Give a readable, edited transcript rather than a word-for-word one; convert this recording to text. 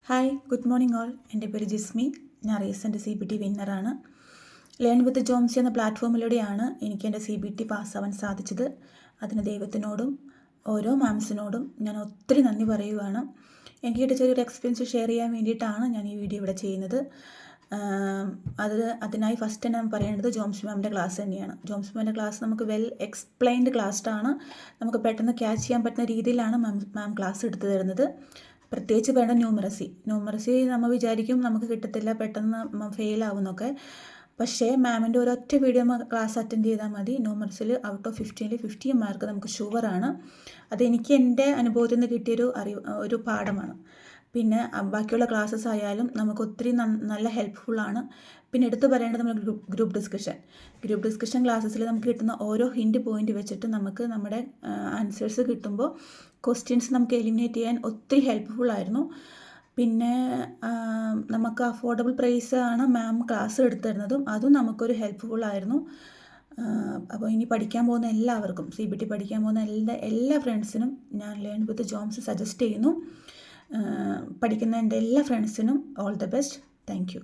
Hi good morning all. എൻ്റെ പേര് ജിസ്മി. ഞാൻ റീസെൻ്റ് CBT വിന്നറാണ്. ലേൺ വിത്ത് ജോംസി എന്ന പ്ലാറ്റ്ഫോമിലൂടെയാണ് എനിക്ക് എൻ്റെ CBT പാസ്സാവാൻ സാധിച്ചത്. അതിന് ദൈവത്തിനോടും ഓരോ മാംസിനോടും ഞാൻ ഒത്തിരി നന്ദി പറയുകയാണ്. എനിക്ക് കിട്ടിയ ചെറിയൊരു എക്സ്പീരിയൻസ് ഷെയർ ചെയ്യാൻ വേണ്ടിയിട്ടാണ് ഞാൻ ഈ വീഡിയോ ഇവിടെ ചെയ്യുന്നത്. അതിനായി ഫസ്റ്റ് തന്നെ ഞാൻ പറയേണ്ടത് ജോംസി മാമിൻ്റെ ക്ലാസ് തന്നെയാണ്. ജോംസി മാമിൻ്റെ ക്ലാസ് നമുക്ക് വെൽ എക്സ്പ്ലെയിൻഡ് ക്ലാസ്സാണ്. നമുക്ക് പെട്ടെന്ന് ക്യാച്ച് ചെയ്യാൻ പറ്റുന്ന രീതിയിലാണ് മാം ക്ലാസ് എടുത്തു തരുന്നത്. പ്രത്യേകിച്ച് വേണ്ട ന്യൂമറസി നമ്മൾ വിചാരിക്കും നമുക്ക് കിട്ടത്തില്ല, പെട്ടെന്ന് ഫെയിലാവുന്നൊക്കെ. പക്ഷേ മാമിൻ്റെ ഒരൊറ്റ വീഡിയോ ക്ലാസ് അറ്റൻഡ് ചെയ്താൽ മതി. ന്യൂമറസിൽ ഔട്ട് ഓഫ് 50 മാർക്ക് നമുക്ക് ഷുവറാണ്. അതെനിക്ക് എൻ്റെ അനുഭവത്തിൽ നിന്ന് കിട്ടിയൊരു ഒരു പാഠമാണ്. പിന്നെ ബാക്കിയുള്ള ക്ലാസ്സസ് ആയാലും നമുക്ക് ഒത്തിരി നല്ല ഹെൽപ്ഫുള്ളാണ്. പിന്നെ എടുത്തു പറയേണ്ടത് നമ്മൾ ഗ്രൂപ്പ് ഡിസ്കഷൻ ക്ലാസ്സസിൽ നമുക്ക് കിട്ടുന്ന ഓരോ ഹിൻറ്റ് പോയിൻ്റ് വെച്ചിട്ട് നമുക്ക് നമ്മുടെ ആൻസേഴ്സ് കിട്ടുമ്പോൾ ക്വസ്റ്റ്യൻസ് നമുക്ക് എലിമിനേറ്റ് ചെയ്യാൻ ഒത്തിരി ഹെൽപ്ഫുള്ളായിരുന്നു. പിന്നെ നമുക്ക് അഫോർഡബിൾ പ്രൈസ് ആണ് മാം ക്ലാസ് എടുത്തു തരുന്നതും, അതും നമുക്കൊരു ഹെൽപ്ഫുള്ളായിരുന്നു. അപ്പോൾ ഇനി പഠിക്കാൻ പോകുന്ന എല്ലാവർക്കും, CBT പഠിക്കാൻ പോകുന്ന എല്ലാ ഫ്രണ്ട്സിനും ഞാൻ ലേൺ വിത്ത് ജോംസ് സജസ്റ്റ് ചെയ്യുന്നു. പഠിക്കുന്ന എൻ്റെ എല്ലാ ഫ്രണ്ട്സിനും all the best. Thank you.